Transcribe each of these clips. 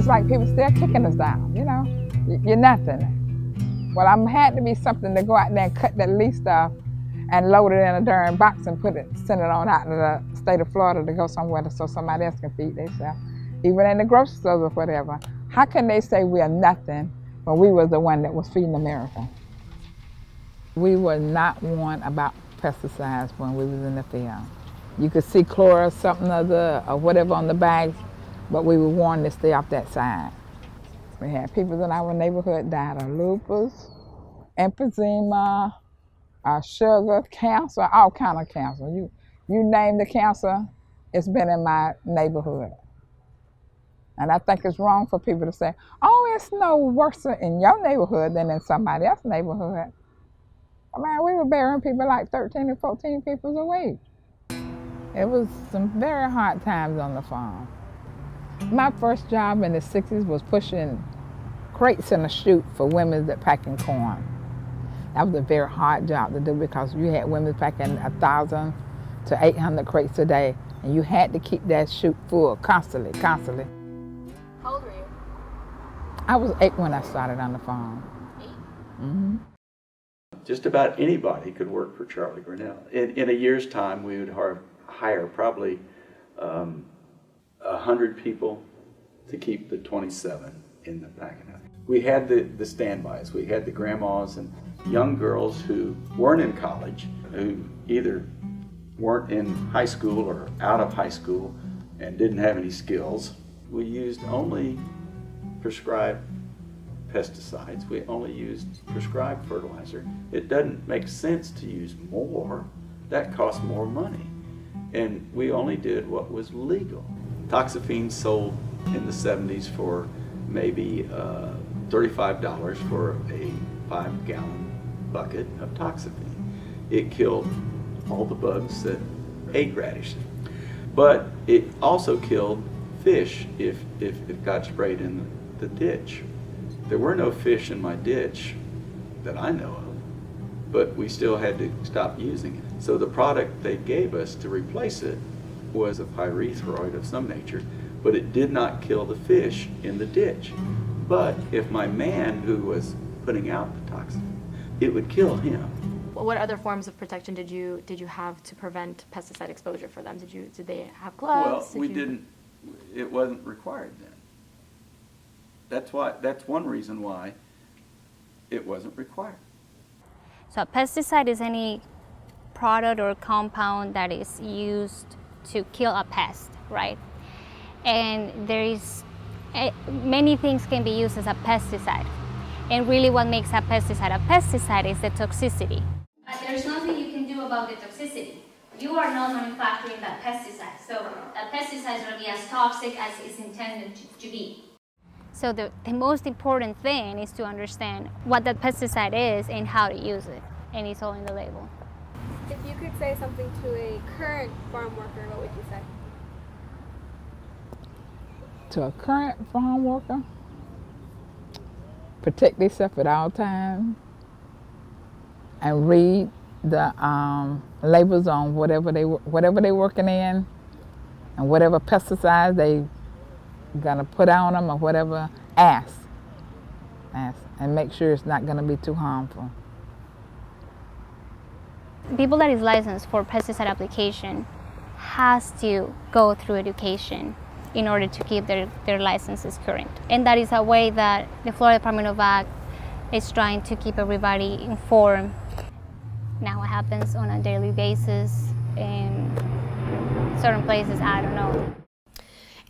like people still kicking us down, you know. You're nothing. Well, I'm had to be something to go out there and cut that leaf stuff and load it in a darn box and send it on out to the state of Florida to go somewhere so somebody else can feed themselves. Even in the grocery stores or whatever. How can they say we are nothing when we was the one that was feeding America? We were not warned about pesticides when we was in the field. You could see chlorine, something or whatever on the bags, but we were warned to stay off that side. We had people in our neighborhood died of lupus, emphysema, sugar, cancer, all kind of cancer. You name the cancer, it's been in my neighborhood. And I think it's wrong for people to say, oh, it's no worse in your neighborhood than in somebody else's neighborhood. I mean, we were burying people like 13 and 14 people a week. It was some very hard times on the farm. My first job in the 60s was pushing crates in a chute for women that packing corn. That was a very hard job to do because you had women packing 1,000 to 800 crates a day, and you had to keep that chute full constantly. How old were you? I was 8 when I started on the farm. 8? Mm-hmm. Just about anybody could work for Charlie Grinnell. In a year's time, we would hire probably 100 people to keep the 27 in the packing house. We had the standbys. We had the grandmas and young girls who weren't in college, who either weren't in high school or out of high school and didn't have any skills. We used only prescribed pesticides. We only used prescribed fertilizer. It doesn't make sense to use more. That costs more money. And we only did what was legal. Toxaphene sold in the 70s for maybe $35 for a 5-gallon bucket of Toxaphene. It killed all the bugs that ate radishes. But it also killed fish if it got sprayed in the ditch. There were no fish in my ditch that I know of, but we still had to stop using it. So the product they gave us to replace it was a pyrethroid of some nature, but it did not kill the fish in the ditch. But if my man who was putting out the toxin, it would kill him. What other forms of protection did you have to prevent pesticide exposure for them? Did they have gloves? Well, we didn't. It wasn't required then. That's one reason why it wasn't required. So a pesticide is any product or compound that is used to kill a pest, right? And many things can be used as a pesticide. And really what makes a pesticide is the toxicity. But there's nothing you can do about the toxicity. You are not manufacturing that pesticide, so that pesticide is going to be as toxic as it's intended to be. So the most important thing is to understand what that pesticide is and how to use it, and it's all in the label. If you could say something to a current farm worker, what would you say? To a current farm worker, protect themselves at all times and read the labels on whatever they're working in and whatever pesticides they gonna put on them or whatever. Ask and make sure it's not gonna be too harmful. People that is licensed for pesticide application has to go through education in order to keep their licenses current. And that is a way that the Florida Department of Ag is trying to keep everybody informed. Now what happens on a daily basis in certain places, I don't know.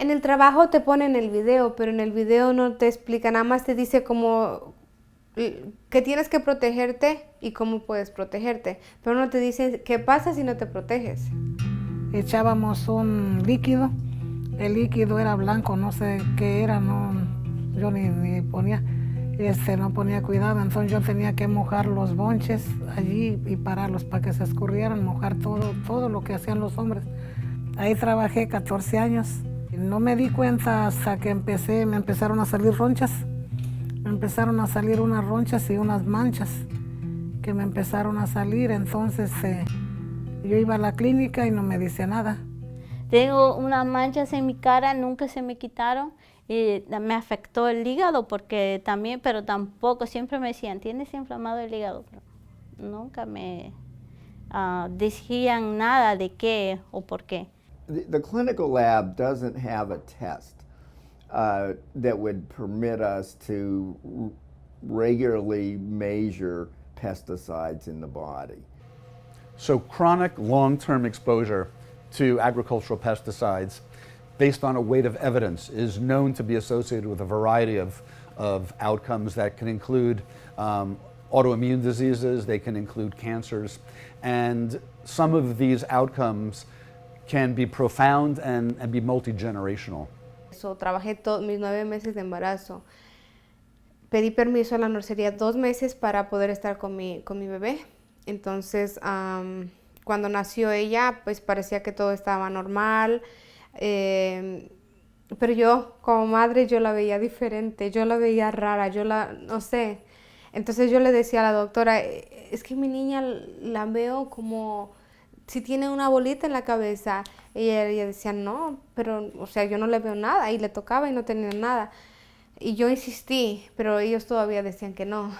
En el trabajo te ponen el video, pero en el video no te explica, nada más te dice cómo que tienes que protegerte y cómo puedes protegerte, pero no te dice qué pasa si no te proteges. Echábamos un líquido, el líquido era blanco, no sé qué era, no, yo ni ponía, no ponía cuidado, entonces yo tenía que mojar los bonches allí y pararlos para que se escurrieran, mojar todo lo que hacían los hombres. Ahí trabajé 14 años. No me di cuenta hasta que me empezaron a salir ronchas. Me empezaron a salir unas ronchas y unas manchas que me empezaron a salir. Entonces yo iba a la clínica y no me dice nada. Tengo unas manchas en mi cara, nunca se me quitaron. y me afectó el hígado porque también, pero tampoco, siempre me decían, tienes inflamado el hígado, pero nunca me decían nada de qué o por qué. The clinical lab doesn't have a test that would permit us to regularly measure pesticides in the body. So chronic long-term exposure to agricultural pesticides based on a weight of evidence is known to be associated with a variety of outcomes that can include autoimmune diseases, they can include cancers, and some of these outcomes can be profound and be multi-generational. So, trabajé mis 9 meses de embarazo. Pedí permiso a la nursería 2 meses para poder estar con mi bebé. Entonces, cuando nació ella, pues parecía que todo estaba normal. Pero yo, como madre, yo la veía diferente, yo la veía rara, no sé. Entonces yo le decía a la doctora, es que mi niña la veo como si tiene una bolita en la cabeza. Y ella decía, no, pero, o sea, yo no le veo nada. Y le tocaba y no tenía nada. Y yo insistí, pero ellos todavía decían que no.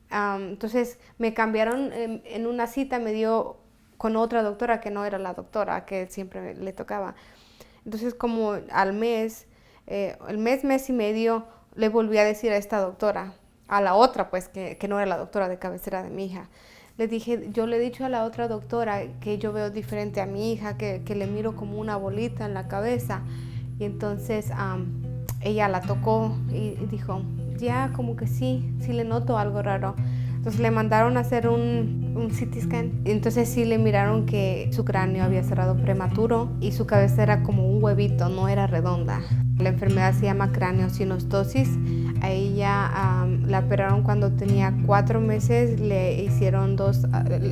Entonces me cambiaron en una cita, me dio con otra doctora que no era la doctora que siempre le tocaba. Entonces como al mes, mes y medio, le volví a decir a esta doctora, a la otra pues que no era la doctora de cabecera de mi hija. Le dije, yo le he dicho a la otra doctora que yo veo diferente a mi hija, que le miro como una bolita en la cabeza. Y entonces ella la tocó y dijo, ya como que sí le noto algo raro. Entonces le mandaron a hacer un CT scan. Entonces sí le miraron que su cráneo había cerrado prematuro y su cabeza era como un huevito, no era redonda. La enfermedad se llama craneosinostosis. A ella la operaron cuando tenía 4 meses, le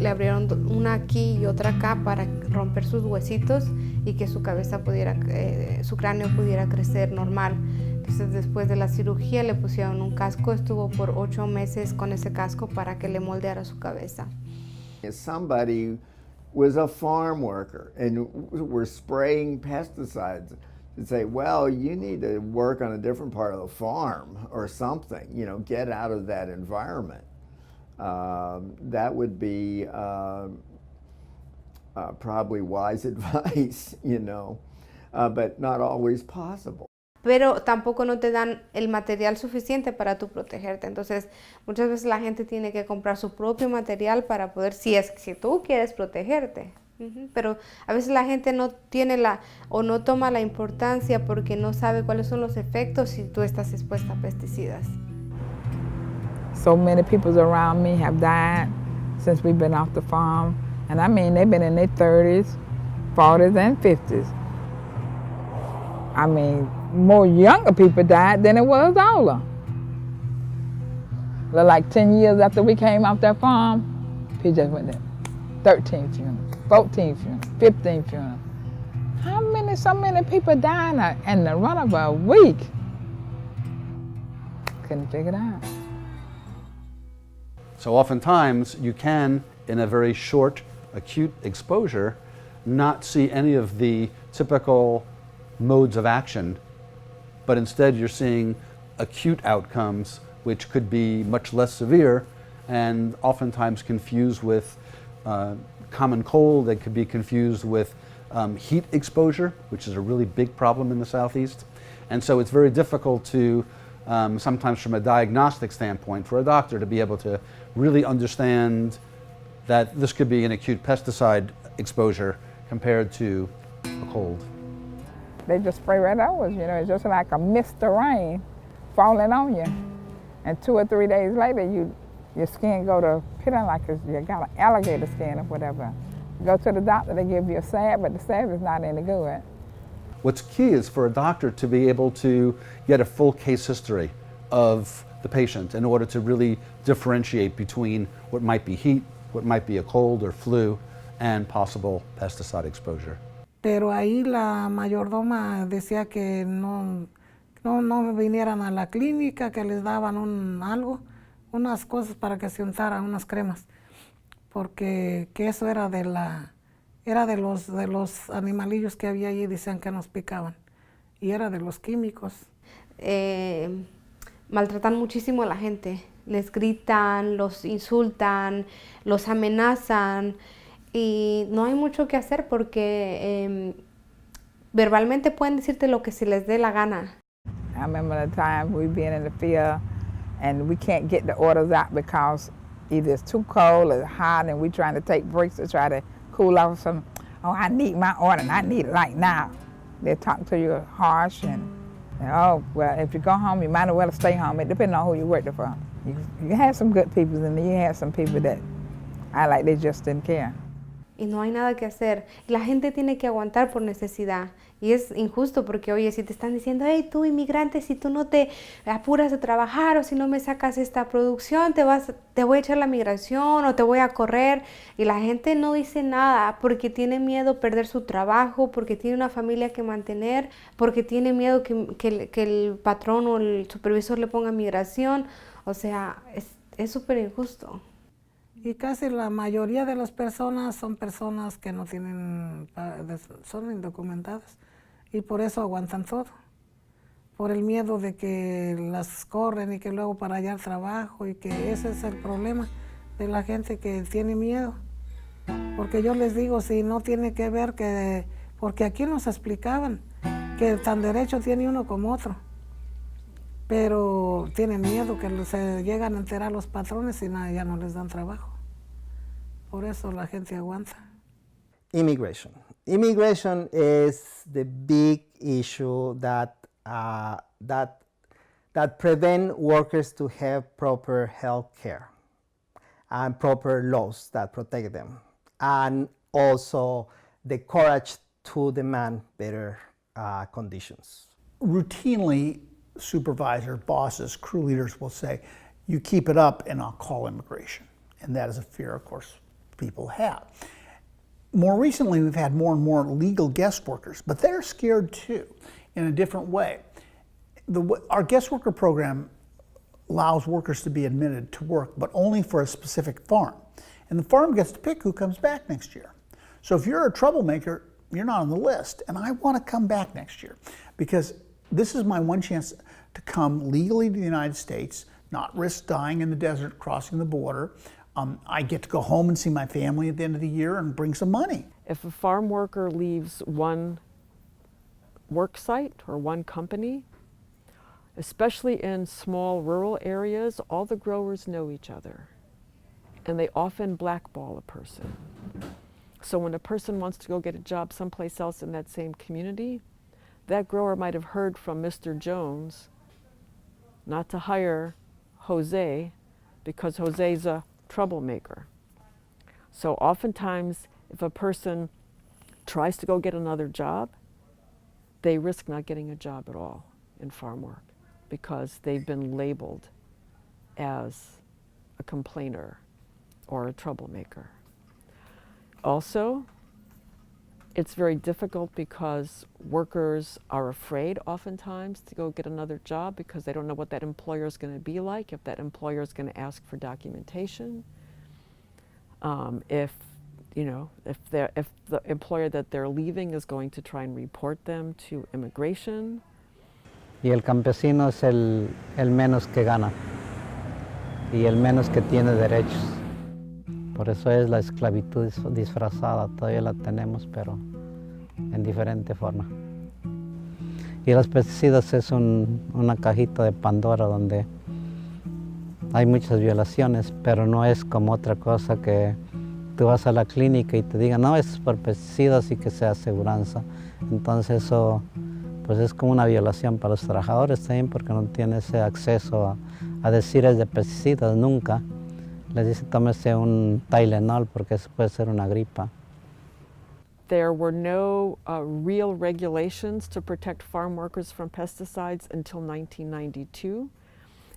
abrieron una aquí y otra acá para romper sus huesitos y que su cráneo pudiera crecer normal. Entonces después de la cirugía le pusieron un casco, estuvo por 8 meses con ese casco para que le moldeara su cabeza. Somebody was a farm worker and were spraying pesticides. To say, well, you need to work on a different part of the farm or something, get out of that environment. That would be probably wise advice, but not always possible. Pero tampoco no te dan el material suficiente para tú protegerte. Entonces, muchas veces la gente tiene que comprar su propio material para poder, si tú quieres protegerte. Pero a veces la gente no tiene o no toma la importancia porque no sabe cuáles son los efectos si tú estás expuesta a pesticidas. So many people around me have died since we've been off the farm. And I mean, they've been in their 30s, 40s, and 50s. I mean, more younger people died than it was older. Like 10 years after we came off that farm, people just went there. 13 funerals, 14 funerals, 15 funerals. So many people dying in the run of a week? Couldn't figure it out. So oftentimes you can, in a very short, acute exposure, not see any of the typical modes of action, but instead you're seeing acute outcomes which could be much less severe and oftentimes confused with common cold. They could be confused with heat exposure, which is a really big problem in the Southeast. And so it's very difficult to, sometimes from a diagnostic standpoint, for a doctor to be able to really understand that this could be an acute pesticide exposure compared to a cold. They just spray right over us, it's just like a mist of rain falling on you. And 2 or 3 days later, your skin go to peeling like you got an alligator skin or whatever. You go to the doctor, they give you a salve, but the salve is not any good. What's key is for a doctor to be able to get a full case history of the patient in order to really differentiate between what might be heat, what might be a cold or flu, and possible pesticide exposure. Pero ahí la mayordoma decía que no vinieran a la clínica, que les daban unas cosas para que se untaran, unas cremas, porque que eso era de los animalillos que había allí, decían que nos picaban, y era de los químicos. maltratan muchísimo a la gente. Les gritan, los insultan, los amenazan y no hay mucho que hacer porque verbalmente pueden decirte lo que se les dé la gana. I remember the time we been in the field and we can't get the orders out because either it's too cold or hot and we're trying to take breaks to try to cool off some, oh, I need my order and I need it right now. They talk to you harsh and oh, well, if you go home, you might as well stay home. It depends on who you work for. You have some good people and then you have some people that I like they just didn't care. Y no hay nada que hacer. La gente tiene que aguantar por necesidad. Y es injusto porque, oye, si te están diciendo, hey, tú inmigrante, si tú no te apuras a trabajar o si no me sacas esta producción, te voy a echar la migración o te voy a correr. Y la gente no dice nada porque tiene miedo perder su trabajo, porque tiene una familia que mantener, porque tiene miedo que el patrón o el supervisor le ponga migración. O sea, es súper injusto. Y casi la mayoría de las personas son personas que no tienen, son indocumentadas y por eso aguantan todo. Por el miedo de que las corren y que luego para hallar trabajo y que ese es el problema de la gente que tiene miedo. Porque yo les digo, si no tiene que ver que, porque aquí nos explicaban que tan derecho tiene uno como otro. Pero tienen miedo que se llegan a enterar los patrones y nada, ya no les dan trabajo. Por eso la gente aguanta. Immigration. Immigration is the big issue that prevent workers to have proper health care and proper laws that protect them, and also the courage to demand better conditions. Routinely, supervisor, bosses, crew leaders will say, you keep it up and I'll call immigration. And that is a fear, of course, people have. More recently, we've had more and more legal guest workers, but they're scared too, in a different way. Our guest worker program allows workers to be admitted to work, but only for a specific farm. And the farm gets to pick who comes back next year. So if you're a troublemaker, you're not on the list. And I want to come back next year because this is my one chance to come legally to the United States, not risk dying in the desert crossing the border. I get to go home and see my family at the end of the year and bring some money. If a farm worker leaves one work site or one company, especially in small rural areas, all the growers know each other and they often blackball a person. So when a person wants to go get a job someplace else in that same community, that grower might have heard from Mr. Jones not to hire Jose because Jose's a troublemaker. So oftentimes, if a person tries to go get another job, they risk not getting a job at all in farm work because they've been labeled as a complainer or a troublemaker. Also, it's very difficult because workers are afraid oftentimes to go get another job because they don't know what that employer is going to be like, if that employer is going to ask for documentation, if the employer that they're leaving is going to try and report them to immigration. Y el campesino es el menos que gana y el menos que tiene derechos. Por eso es la esclavitud disfrazada, todavía la tenemos, pero en diferente forma. Y los pesticidas es una cajita de Pandora donde hay muchas violaciones, pero no es como otra cosa que tú vas a la clínica y te digan, no, es por pesticidas y que sea aseguranza. Entonces eso pues es como una violación para los trabajadores también porque no tienen ese acceso a decir es de pesticidas nunca. Les dice tómese un Tylenol porque eso puede ser una gripa. There were no real regulations to protect farm workers from pesticides until 1992.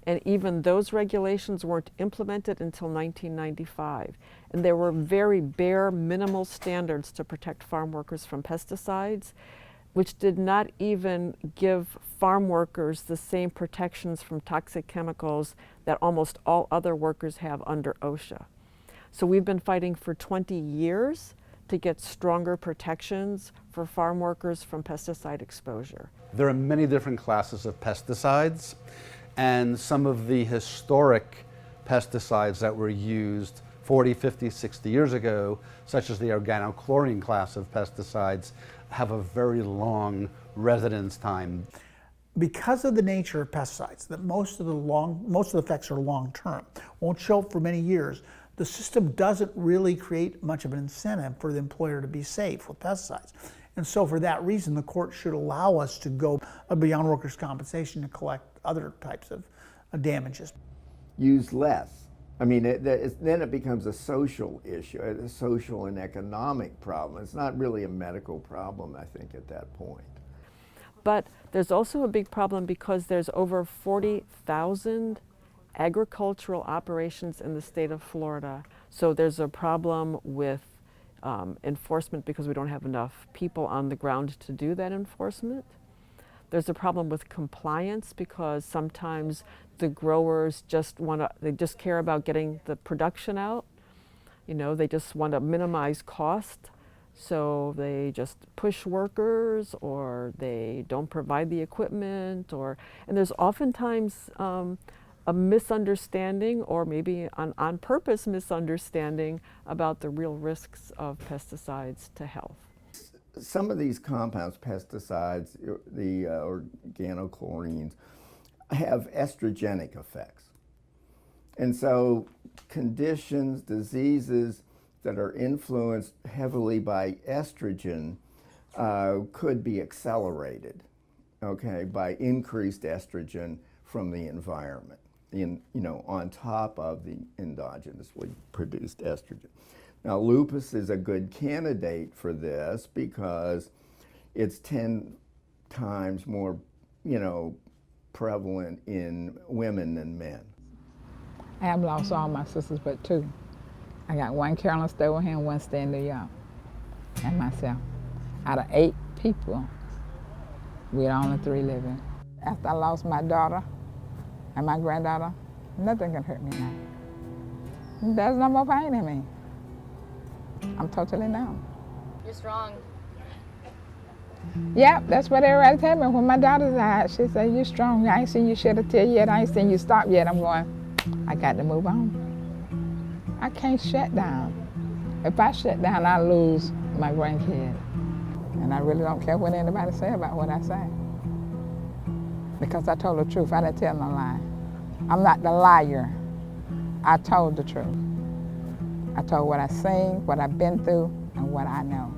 And even those regulations weren't implemented until 1995. And there were very bare minimal standards to protect farm workers from pesticides, which did not even give farm workers the same protections from toxic chemicals that almost all other workers have under OSHA. So we've been fighting for 20 years to get stronger protections for farm workers from pesticide exposure? There are many different classes of pesticides, and some of the historic pesticides that were used 40, 50, 60 years ago, such as the organochlorine class of pesticides, have a very long residence time. Because of the nature of pesticides, that most of the effects are long-term, won't show up for many years, the system doesn't really create much of an incentive for the employer to be safe with pesticides. And so for that reason, the court should allow us to go beyond workers' compensation to collect other types of damages. Use less. I mean, then it becomes a social issue, a social and economic problem. It's not really a medical problem, I think, at that point. But there's also a big problem because there's over 40,000 agricultural operations in the state of Florida. So there's a problem with enforcement because we don't have enough people on the ground to do that enforcement. There's a problem with compliance because sometimes the growers just care about getting the production out. You know, they just want to minimize cost. So they just push workers, or they don't provide the equipment, and there's oftentimes a misunderstanding, or maybe an on purpose misunderstanding about the real risks of pesticides to health. Some of these compounds, pesticides, the organochlorines, have estrogenic effects. And so conditions, diseases that are influenced heavily by estrogen could be accelerated, okay, by increased estrogen from the environment, on top of the endogenously produced estrogen. Now, lupus is a good candidate for this because it's 10 times more, prevalent in women than men. I have lost all my sisters but two. I got one Carolyn Stover here and one stay in New York, and myself. Out of 8 people, we're only 3 living. After I lost my daughter and my granddaughter, nothing can hurt me now. There's no more pain in me. I'm totally numb. You're strong. Yeah, that's what everybody tell me. When my daughter died, she said, "You're strong. I ain't seen you shed a tear yet. I ain't seen you stop yet." I'm going, I got to move on. I can't shut down. If I shut down, I lose my grandkid. And I really don't care what anybody say about what I say. Because I told the truth. I didn't tell no lie. I'm not the liar. I told the truth. I told what I seen, what I've been through, and what I know.